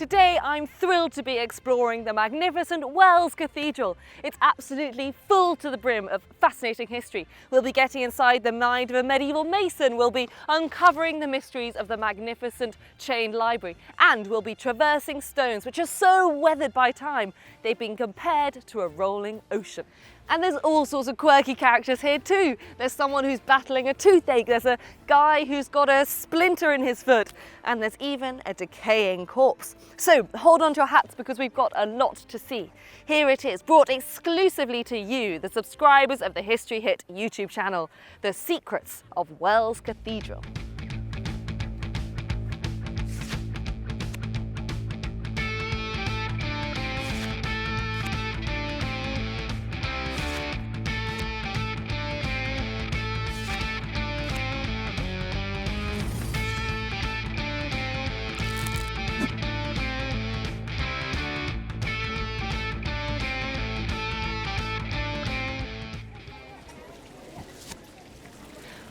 Today I'm thrilled to be exploring the magnificent Wells Cathedral. It's absolutely full to the brim of fascinating history. We'll be getting inside the mind of a medieval mason, we'll be uncovering the mysteries of the magnificent chained library, and we'll be traversing stones which are so weathered by time they've been compared to a rolling ocean. And there's all sorts of quirky characters here too. There's someone who's battling a toothache, there's a guy who's got a splinter in his foot, and there's even a decaying corpse. So hold on to your hats because we've got a lot to see. Here it is, brought exclusively to you, the subscribers of the History Hit YouTube channel, The Secrets of Wells Cathedral.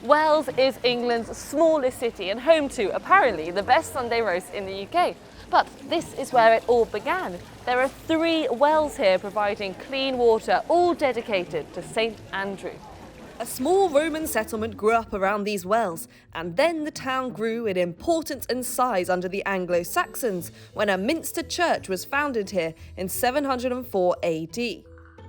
Wells is England's smallest city and home to, apparently, the best Sunday roast in the UK. But this is where it all began. There are 3 wells here providing clean water, all dedicated to St Andrew. A small Roman settlement grew up around these wells, and then the town grew in importance and size under the Anglo-Saxons when a minster church was founded here in 704 AD.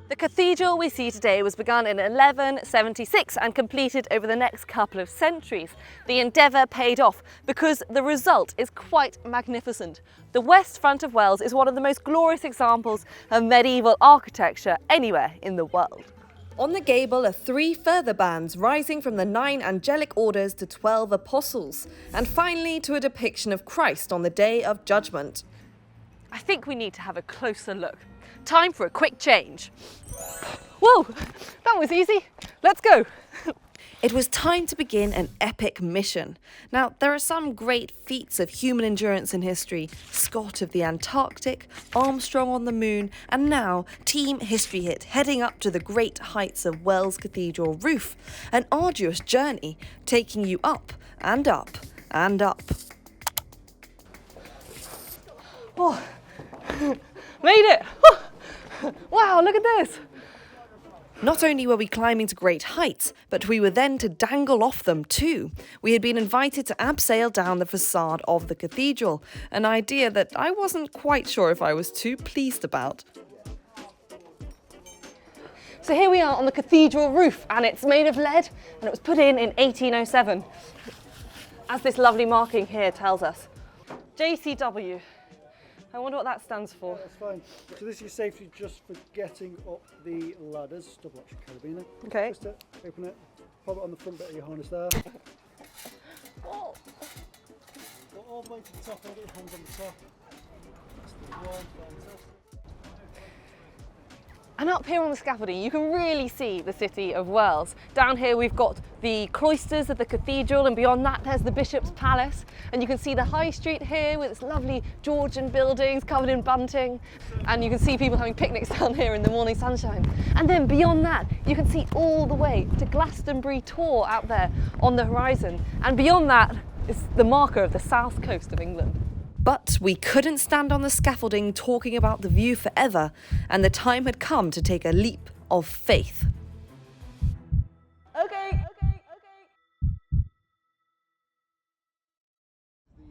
The cathedral we see today was begun in 1176 and completed over the next couple of centuries. The endeavour paid off because the result is quite magnificent. The west front of Wells is one of the most glorious examples of medieval architecture anywhere in the world. On the gable are 3 further bands rising from the 9 angelic orders to 12 apostles, and finally to a depiction of Christ on the Day of Judgment. I think we need to have a closer look. Time for a quick change. Whoa, that was easy. Let's go. It was time to begin an epic mission. Now, there are some great feats of human endurance in history. Scott of the Antarctic, Armstrong on the moon, and now Team History Hit heading up to the great heights of Wells Cathedral roof. An arduous journey taking you up and up and up. Oh, made it! Wow, look at this! Not only were we climbing to great heights, but we were then to dangle off them too. We had been invited to abseil down the facade of the cathedral, an idea that I wasn't quite sure if I was too pleased about. So here we are on the cathedral roof, and it's made of lead, and it was put in 1807, as this lovely marking here tells us. JCW. I wonder what that stands for. Yeah, that's fine. So this is safety just for getting up the ladders. Double action carabiner. Okay. Twist it, open it, pop it on the front bit of your harness there. Oh. Go all the way to the top and get your hands on the top. That's the one, fantastic. And up here on the scaffolding you can really see the city of Wells. Down here we've got the cloisters of the cathedral, and beyond that there's the Bishop's Palace, and you can see the high street here with its lovely Georgian buildings covered in bunting, and you can see people having picnics down here in the morning sunshine. And then beyond that you can see all the way to Glastonbury Tor out there on the horizon, and beyond that is the marker of the south coast of England. But we couldn't stand on the scaffolding talking about the view forever, and the time had come to take a leap of faith. Okay.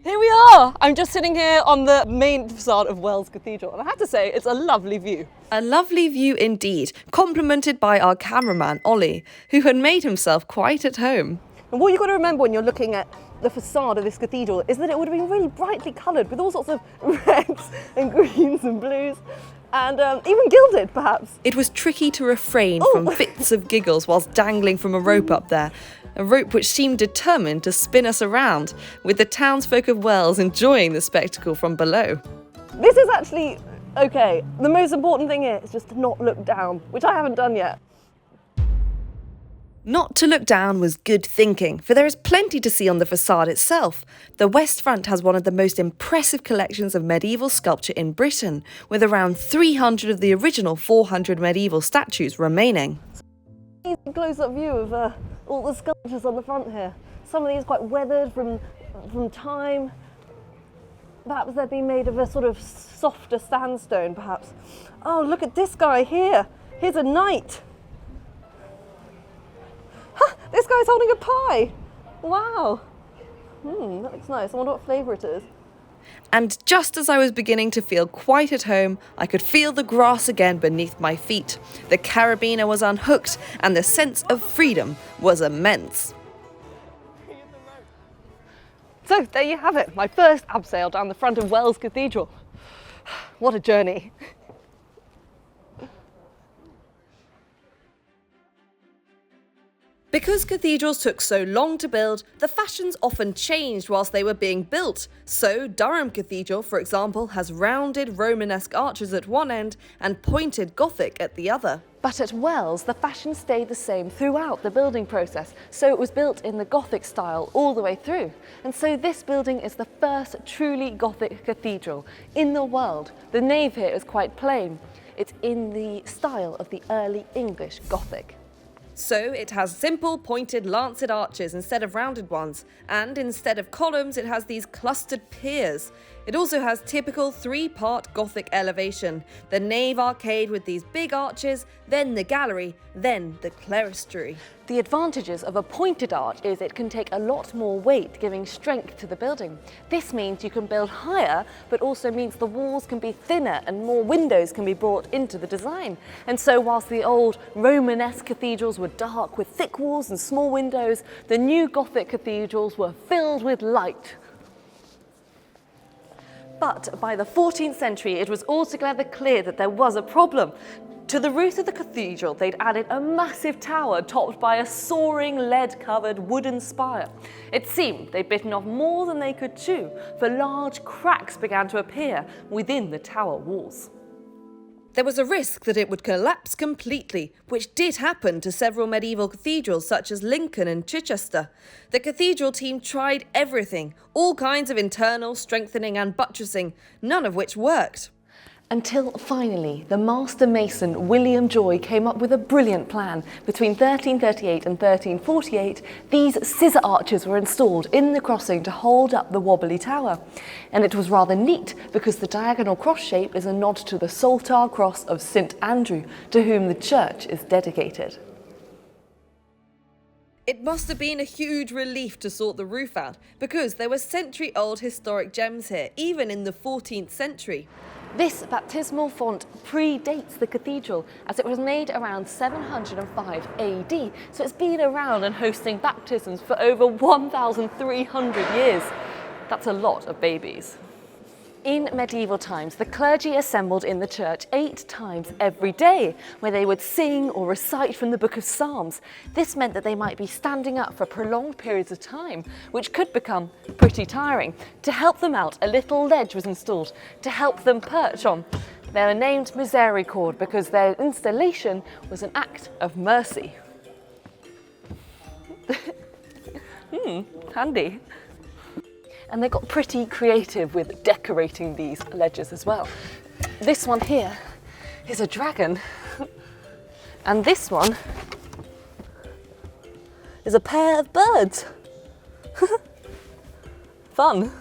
Here we are! I'm just sitting here on the main facade of Wells Cathedral, and I have to say, it's a lovely view. A lovely view indeed, complemented by our cameraman, Ollie, who had made himself quite at home. And what you've got to remember when you're looking at the facade of this cathedral is that it would have been really brightly coloured with all sorts of reds and greens and blues, and even gilded perhaps. It was tricky to refrain from fits of giggles whilst dangling from a rope up there, a rope which seemed determined to spin us around, with the townsfolk of Wells enjoying the spectacle from below. This is actually okay. The most important thing here is just to not look down, which I haven't done yet. Not to look down was good thinking, for there is plenty to see on the facade itself. The west front has one of the most impressive collections of medieval sculpture in Britain, with around 300 of the original 400 medieval statues remaining. Easy close-up view of all the sculptures on the front here. Some of these quite weathered from time. perhaps they'd be made of a sort of softer sandstone, perhaps. Oh, look at this guy here. Here's a knight. Huh, this guy's holding a pie. Wow. That looks nice. I wonder what flavour it is. And just as I was beginning to feel quite at home, I could feel the grass again beneath my feet. The carabiner was unhooked and the sense of freedom was immense. So there you have it, my first abseil down the front of Wells Cathedral. What a journey. Because cathedrals took so long to build, the fashions often changed whilst they were being built. So Durham Cathedral, for example, has rounded Romanesque arches at one end and pointed Gothic at the other. But at Wells, the fashion stayed the same throughout the building process, so it was built in the Gothic style all the way through. And so this building is the first truly Gothic cathedral in the world. The nave here is quite plain. It's in the style of the early English Gothic. So it has simple pointed lancet arches instead of rounded ones, and instead of columns it has these clustered piers. It also has typical three-part Gothic elevation, the nave arcade with these big arches, then the gallery, then the clerestory. The advantages of a pointed arch is it can take a lot more weight, giving strength to the building. This means you can build higher, but also means the walls can be thinner and more windows can be brought into the design. And so whilst the old Romanesque cathedrals were dark with thick walls and small windows, the new Gothic cathedrals were filled with light. But by the 14th century, it was altogether clear that there was a problem. To the roof of the cathedral, they'd added a massive tower topped by a soaring lead-covered wooden spire. It seemed they'd bitten off more than they could chew, for large cracks began to appear within the tower walls. There was a risk that it would collapse completely, which did happen to several medieval cathedrals such as Lincoln and Chichester. The cathedral team tried everything, all kinds of internal strengthening and buttressing, none of which worked. Until finally, the master mason William Joy came up with a brilliant plan. Between 1338 and 1348, these scissor arches were installed in the crossing to hold up the wobbly tower. And it was rather neat because the diagonal cross shape is a nod to the Saltire cross of St Andrew, to whom the church is dedicated. It must have been a huge relief to sort the roof out, because there were century-old historic gems here, even in the 14th century. This baptismal font predates the cathedral, as it was made around 705 AD, so it's been around and hosting baptisms for over 1,300 years. That's a lot of babies. In medieval times, the clergy assembled in the church 8 times every day, where they would sing or recite from the Book of Psalms. This meant that they might be standing up for prolonged periods of time, which could become pretty tiring. To help them out, a little ledge was installed to help them perch on. They were named Misericord because their installation was an act of mercy. Handy. And they got pretty creative with decorating these ledges as well. This one here is a dragon, and this one is a pair of birds. Fun.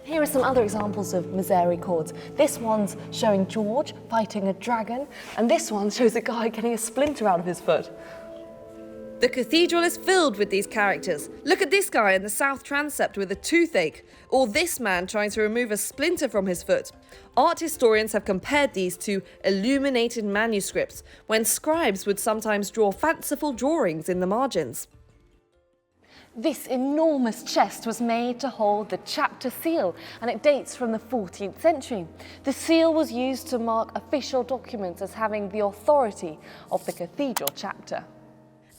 Here are some other examples of misericords. This one's showing George fighting a dragon, and this one shows a guy getting a splinter out of his foot. The cathedral is filled with these characters. Look at this guy in the south transept with a toothache, or this man trying to remove a splinter from his foot. Art historians have compared these to illuminated manuscripts, when scribes would sometimes draw fanciful drawings in the margins. This enormous chest was made to hold the chapter seal, and it dates from the 14th century. The seal was used to mark official documents as having the authority of the cathedral chapter.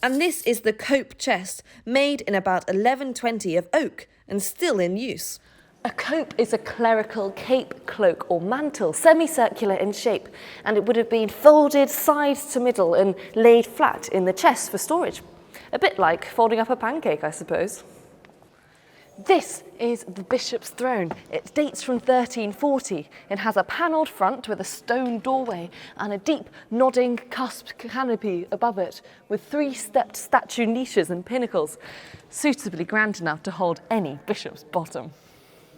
And this is the cope chest, made in about 1120 of oak and still in use. A cope is a clerical cape, cloak or mantle, semicircular in shape, and it would have been folded side to middle and laid flat in the chest for storage. A bit like folding up a pancake, I suppose. This is the bishop's throne. It dates from 1340. It has a panelled front with a stone doorway and a deep, nodding cusped canopy above it, with 3-stepped statue niches and pinnacles, suitably grand enough to hold any bishop's bottom.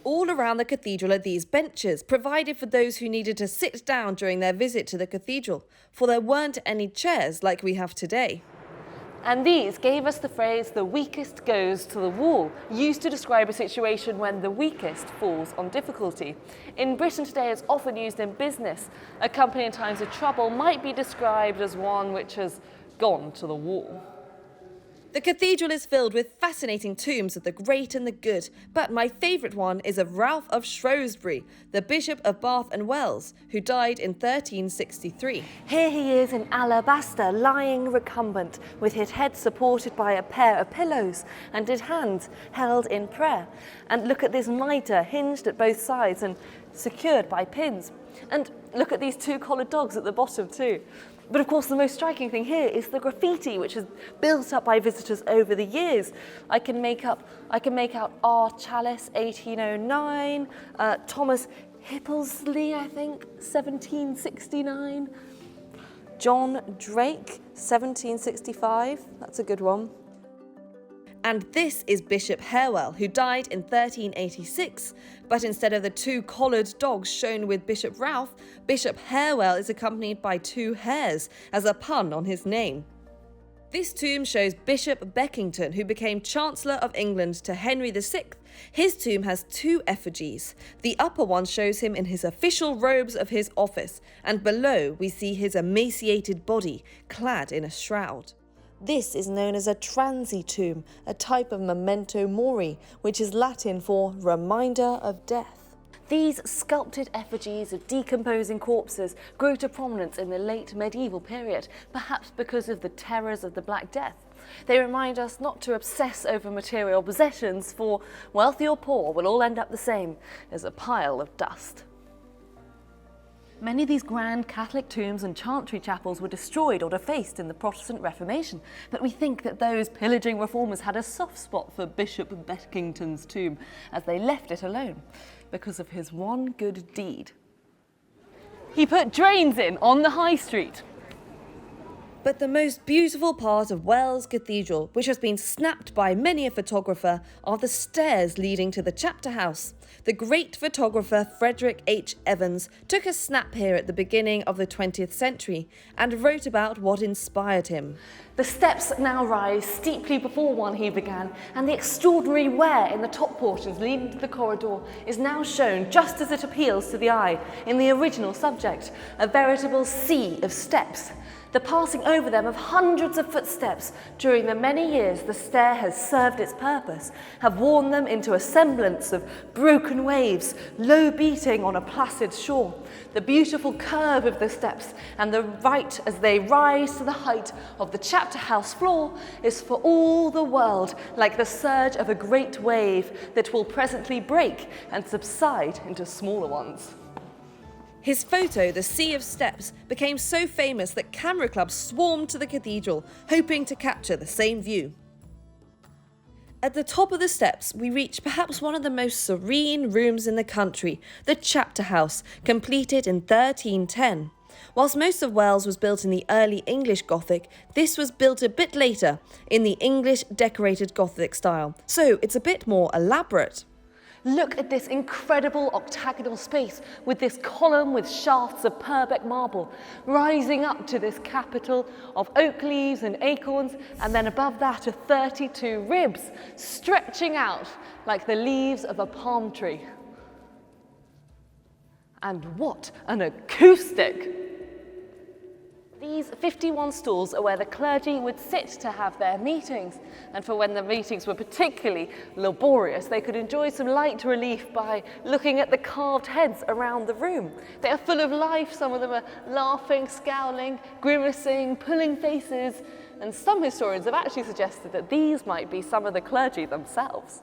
All around the cathedral are these benches, provided for those who needed to sit down during their visit to the cathedral, for there weren't any chairs like we have today. And these gave us the phrase, "the weakest goes to the wall," used to describe a situation when the weakest falls on difficulty. In Britain today, it's often used in business. A company in times of trouble might be described as one which has gone to the wall. The cathedral is filled with fascinating tombs of the great and the good, but my favourite one is of Ralph of Shrewsbury, the Bishop of Bath and Wells, who died in 1363. Here he is in alabaster, lying recumbent, with his head supported by a pair of pillows and his hands held in prayer. And look at this mitre, hinged at both sides and secured by pins. And look at these two collared dogs at the bottom too. But of course, the most striking thing here is the graffiti, which is built up by visitors over the years. I can make out R. Chalice, 1809, Thomas Hippesley, I think, 1769, John Drake, 1765, that's a good one. And this is Bishop Harewell, who died in 1386. But instead of the two collared dogs shown with Bishop Ralph, Bishop Harewell is accompanied by two hares, as a pun on his name. This tomb shows Bishop Beckington, who became Chancellor of England to Henry VI. His tomb has two effigies. The upper one shows him in his official robes of his office, and below we see his emaciated body, clad in a shroud. This is known as a transy tomb, a type of memento mori, which is Latin for reminder of death. These sculpted effigies of decomposing corpses grew to prominence in the late medieval period, perhaps because of the terrors of the Black Death. They remind us not to obsess over material possessions, for wealthy or poor will all end up the same as a pile of dust. Many of these grand Catholic tombs and chantry chapels were destroyed or defaced in the Protestant Reformation, but we think that those pillaging reformers had a soft spot for Bishop Beckington's tomb, as they left it alone because of his one good deed. He put drains in on the high street. But the most beautiful part of Wells Cathedral, which has been snapped by many a photographer, are the stairs leading to the chapter house. The great photographer Frederick H. Evans took a snap here at the beginning of the 20th century and wrote about what inspired him. The steps now rise steeply before one he began, and the extraordinary wear in the top portions leading to the corridor is now shown just as it appeals to the eye in the original subject, a veritable sea of steps. The passing over them of hundreds of footsteps during the many years the stair has served its purpose have worn them into a semblance of broken waves, low beating on a placid shore. The beautiful curve of the steps and the right as they rise to the height of the chapter house floor is for all the world like the surge of a great wave that will presently break and subside into smaller ones. His photo, The Sea of Steps, became so famous that camera clubs swarmed to the cathedral, hoping to capture the same view. At the top of the steps, we reach perhaps one of the most serene rooms in the country, the chapter house, completed in 1310. Whilst most of Wells was built in the early English Gothic, this was built a bit later in the English decorated Gothic style, so it's a bit more elaborate. Look at this incredible octagonal space with this column with shafts of Purbeck marble rising up to this capital of oak leaves and acorns, and then above that are 32 ribs stretching out like the leaves of a palm tree. And what an acoustic! These 51 stalls are where the clergy would sit to have their meetings, and for when the meetings were particularly laborious, they could enjoy some light relief by looking at the carved heads around the room. They are full of life. Some of them are laughing, scowling, grimacing, pulling faces, and some historians have actually suggested that these might be some of the clergy themselves.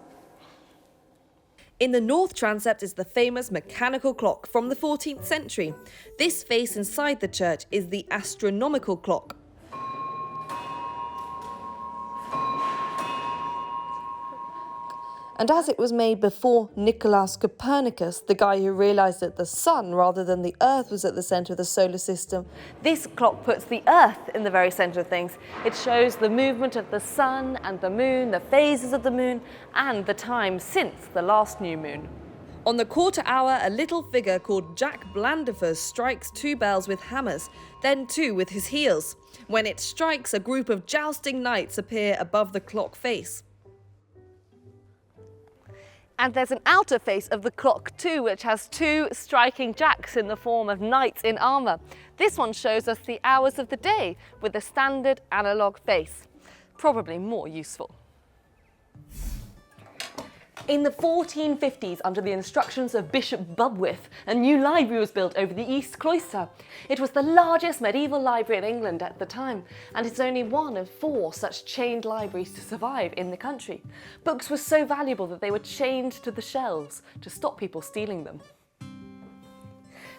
In the north transept is the famous mechanical clock from the 14th century. This face inside the church is the Astronomical Clock. And as it was made before Nicolaus Copernicus, the guy who realised that the sun rather than the earth was at the centre of the solar system, this clock puts the earth in the very centre of things. It shows the movement of the sun and the moon, the phases of the moon, and the time since the last new moon. On the quarter hour, a little figure called Jack Blandifers strikes 2 bells with hammers, then 2 with his heels. When it strikes, a group of jousting knights appear above the clock face. And there's an outer face of the clock too, which has 2 striking jacks in the form of knights in armour. This one shows us the hours of the day with a standard analogue face. Probably more useful. In the 1450s, under the instructions of Bishop Bubwith, a new library was built over the East Cloister. It was the largest medieval library in England at the time, and it's only one of 4 such chained libraries to survive in the country. Books were so valuable that they were chained to the shelves to stop people stealing them.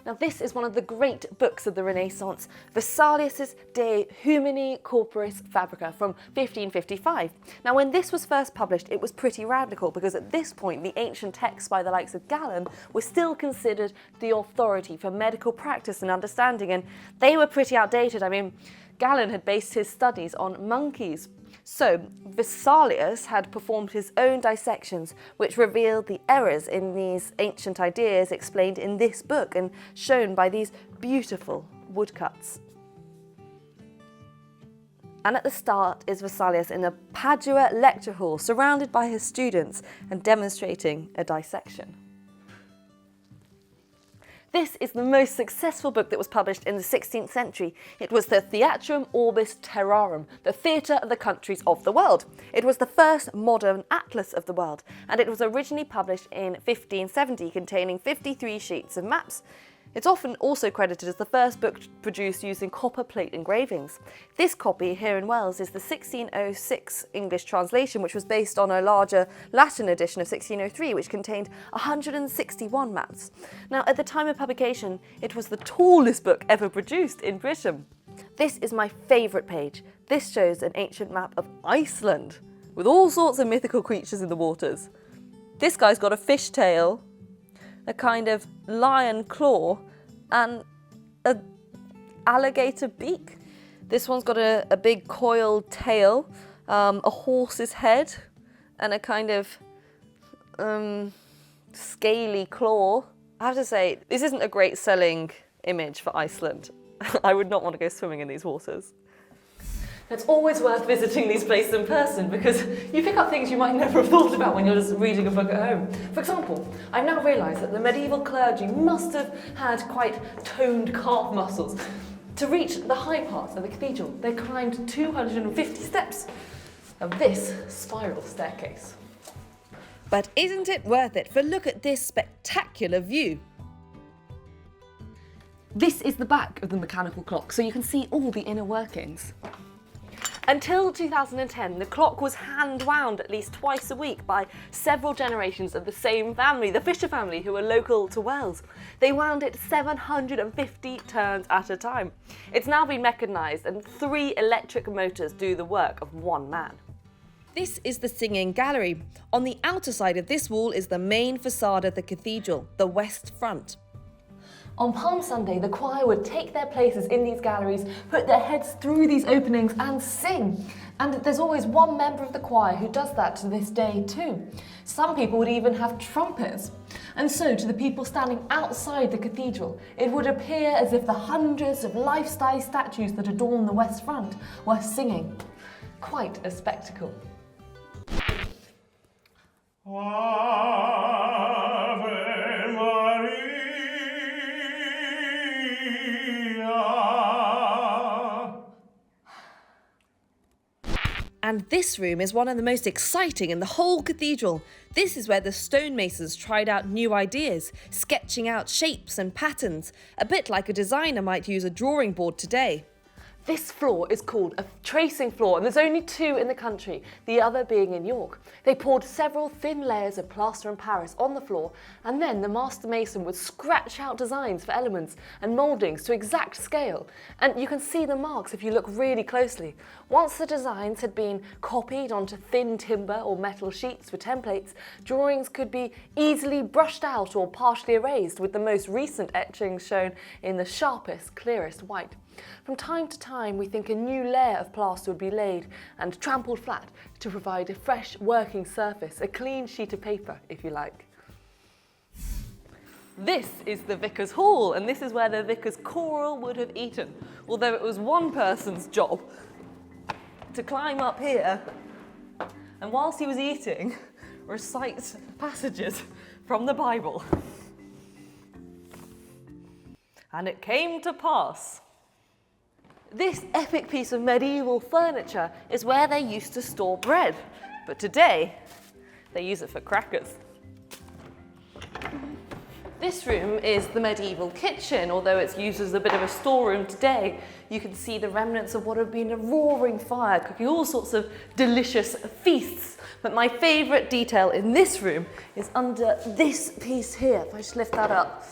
Now this is one of the great books of the Renaissance, Vesalius's De Humani Corporis Fabrica from 1555. Now when this was first published, it was pretty radical because at this point the ancient texts by the likes of Galen were still considered the authority for medical practice and understanding, and they were pretty outdated. I mean, Galen had based his studies on monkeys. So Vesalius had performed his own dissections, which revealed the errors in these ancient ideas explained in this book and shown by these beautiful woodcuts. And at the start is Vesalius in a Padua lecture hall, surrounded by his students and demonstrating a dissection. This is the most successful book that was published in the 16th century. It was the Theatrum Orbis Terrarum, the theatre of the countries of the world. It was the first modern atlas of the world, and it was originally published in 1570, containing 53 sheets of maps. It's often also credited as the first book produced using copper plate engravings. This copy here in Wells is the 1606 English translation, which was based on a larger Latin edition of 1603, which contained 161 maps. Now, at the time of publication, it was the tallest book ever produced in Britain. This is my favourite page. This shows an ancient map of Iceland, with all sorts of mythical creatures in the waters. This guy's got a fish tail, a kind of lion claw, and an alligator beak. This one's got a big coiled tail, a horse's head, and a kind of scaly claw. I have to say, this isn't a great selling image for Iceland. I would not want to go swimming in these waters. It's always worth visiting these places in person because you pick up things you might never have thought about when you're just reading a book at home. For example, I've now realised that the medieval clergy must have had quite toned calf muscles. To reach the high parts of the cathedral, they climbed 250 steps of this spiral staircase. But isn't it worth it? For look at this spectacular view. This is the back of the mechanical clock, so you can see all the inner workings. Until 2010, the clock was hand-wound at least twice a week by several generations of the same family, the Fisher family, who were local to Wells. They wound it 750 turns at a time. It's now been mechanised, and 3 electric motors do the work of 1 man. This is the singing gallery. On the outer side of this wall is the main facade of the cathedral, the west front. On Palm Sunday, the choir would take their places in these galleries, put their heads through these openings and sing. And there's always one member of the choir who does that to this day too. Some people would even have trumpets. And so to the people standing outside the cathedral, it would appear as if the hundreds of life-size statues that adorn the west front were singing. Quite a spectacle. And this room is one of the most exciting in the whole cathedral. This is where the stonemasons tried out new ideas, sketching out shapes and patterns, a bit like a designer might use a drawing board today. This floor is called a tracing floor, and there's only 2 in the country, the other being in York. They poured several thin layers of plaster and Paris on the floor, and then the master mason would scratch out designs for elements and mouldings to exact scale. And you can see the marks if you look really closely. Once the designs had been copied onto thin timber or metal sheets for templates, drawings could be easily brushed out or partially erased, with the most recent etchings shown in the sharpest, clearest white. From time to time, we think a new layer of plaster would be laid and trampled flat to provide a fresh working surface, a clean sheet of paper, if you like. This is the Vickers Hall, and this is where the Vickers choral would have eaten, although it was one person's job to climb up here and whilst he was eating, recite passages from the Bible. And it came to pass. This epic piece of medieval furniture is where they used to store bread, but today they use it for crackers. This room is the medieval kitchen. Although it's used as a bit of a storeroom today, you can see the remnants of what had been a roaring fire, cooking all sorts of delicious feasts. But my favourite detail in this room is under this piece here. If I just lift that up,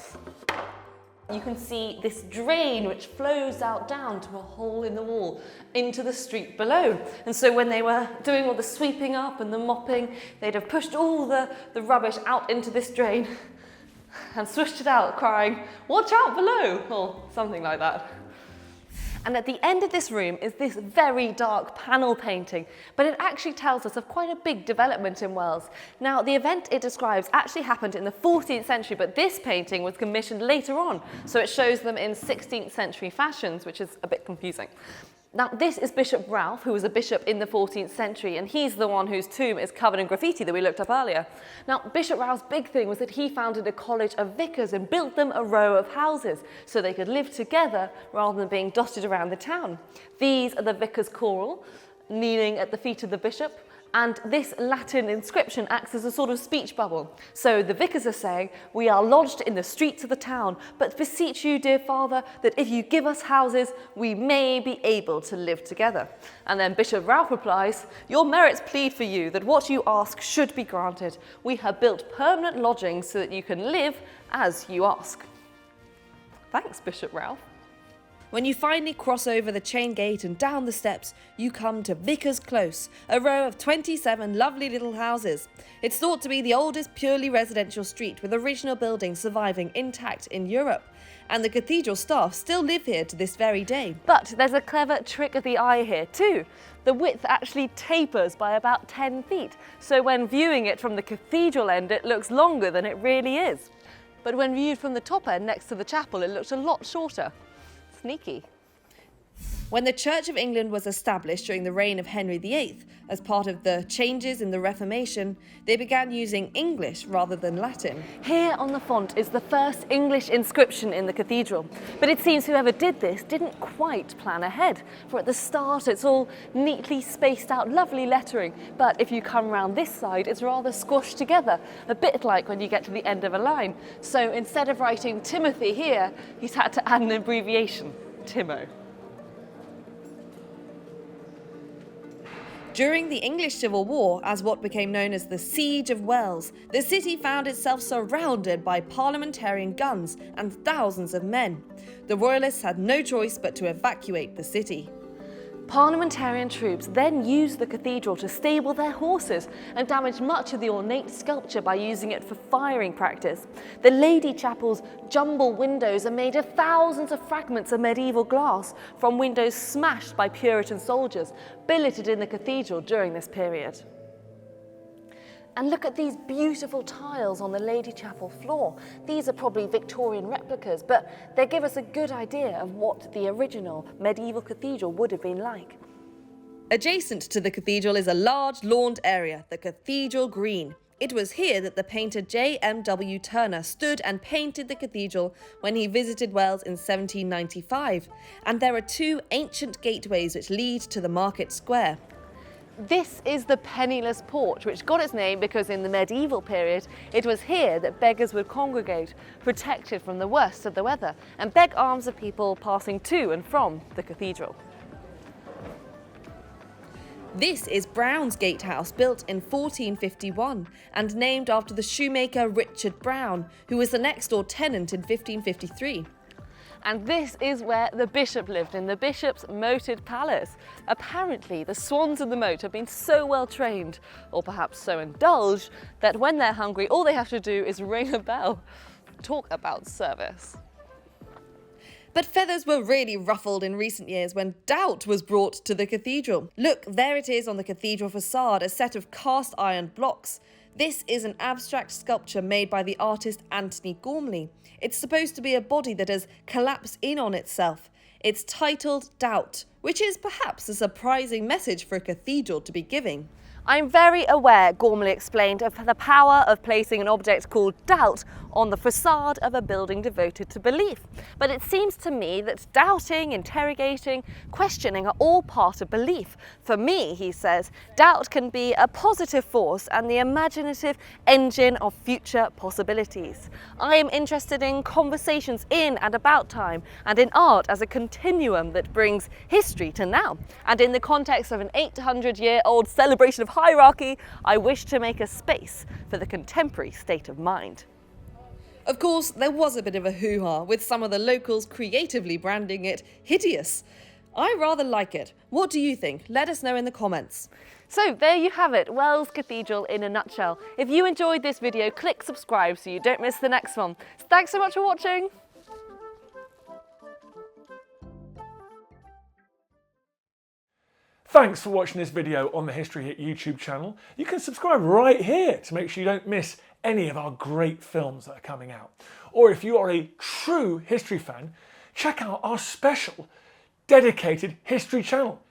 you can see this drain which flows out down to a hole in the wall into the street below. And so when they were doing all the sweeping up and the mopping, they'd have pushed all the rubbish out into this drain and swished it out, crying, "Watch out below," or something like that. And at the end of this room is this very dark panel painting, but it actually tells us of quite a big development in Wales. Now, the event it describes actually happened in the 14th century, but this painting was commissioned later on, so it shows them in 16th century fashions, which is a bit confusing. Now, this is Bishop Ralph, who was a bishop in the 14th century, and he's the one whose tomb is covered in graffiti that we looked up earlier. Now, Bishop Ralph's big thing was that he founded a college of vicars and built them a row of houses so they could live together rather than being dotted around the town. These are the vicars choral, kneeling at the feet of the bishop, and this Latin inscription acts as a sort of speech bubble. So the vicars are saying, "We are lodged in the streets of the town, but beseech you, dear Father, that if you give us houses, we may be able to live together." And then Bishop Ralph replies, "Your merits plead for you that what you ask should be granted. We have built permanent lodgings so that you can live as you ask." Thanks, Bishop Ralph. When you finally cross over the chain gate and down the steps, you come to Bickers Close, a row of 27 lovely little houses. It's thought to be the oldest purely residential street with original buildings surviving intact in Europe. And the cathedral staff still live here to this very day. But there's a clever trick of the eye here too. The width actually tapers by about 10 feet, so when viewing it from the cathedral end, it looks longer than it really is. But when viewed from the top end next to the chapel, it looks a lot shorter. Sneaky. When the Church of England was established during the reign of Henry VIII, as part of the changes in the Reformation, they began using English rather than Latin. Here on the font is the first English inscription in the cathedral, but it seems whoever did this didn't quite plan ahead, for at the start it's all neatly spaced out, lovely lettering, but if you come round this side it's rather squashed together, a bit like when you get to the end of a line. So instead of writing Timothy here, he's had to add an abbreviation, Timo. During the English Civil War, as what became known as the Siege of Wells, the city found itself surrounded by parliamentarian guns and thousands of men. The Royalists had no choice but to evacuate the city. Parliamentarian troops then used the cathedral to stable their horses and damaged much of the ornate sculpture by using it for firing practice. The Lady Chapel's jumble windows are made of thousands of fragments of medieval glass from windows smashed by Puritan soldiers, billeted in the cathedral during this period. And look at these beautiful tiles on the Lady Chapel floor. These are probably Victorian replicas, but they give us a good idea of what the original medieval cathedral would have been like. Adjacent to the cathedral is a large lawned area, the Cathedral Green. It was here that the painter J.M.W. Turner stood and painted the cathedral when he visited Wales in 1795. And there are two ancient gateways which lead to the market square. This is the Penniless Porch, which got its name because in the medieval period it was here that beggars would congregate, protected from the worst of the weather, and beg alms of people passing to and from the cathedral. This is Brown's Gatehouse, built in 1451 and named after the shoemaker Richard Brown, who was the next door tenant in 1553. And this is where the bishop lived, in the bishop's moated palace. Apparently, the swans in the moat have been so well trained, or perhaps so indulged, that when they're hungry, all they have to do is ring a bell. Talk about service. But feathers were really ruffled in recent years when doubt was brought to the cathedral. Look, there it is on the cathedral facade, a set of cast iron blocks. This is an abstract sculpture made by the artist Anthony Gormley. It's supposed to be a body that has collapsed in on itself. It's titled Doubt, which is perhaps a surprising message for a cathedral to be giving. I'm very aware, Gormley explained, of the power of placing an object called doubt on the facade of a building devoted to belief. But it seems to me that doubting, interrogating, questioning are all part of belief. For me, he says, doubt can be a positive force and the imaginative engine of future possibilities. I am interested in conversations in and about time and in art as a continuum that brings history to now. And in the context of an 800-year-old celebration of hierarchy, I wish to make a space for the contemporary state of mind. Of course, there was a bit of a hoo-ha, with some of the locals creatively branding it hideous. I rather like it. What do you think? Let us know in the comments. So there you have it, Wells Cathedral in a nutshell. If you enjoyed this video, click subscribe so you don't miss the next one. Thanks so much for watching. Thanks for watching this video on the History Hit YouTube channel. You can subscribe right here to make sure you don't miss any of our great films that are coming out. Or if you are a true history fan, check out our special dedicated history channel.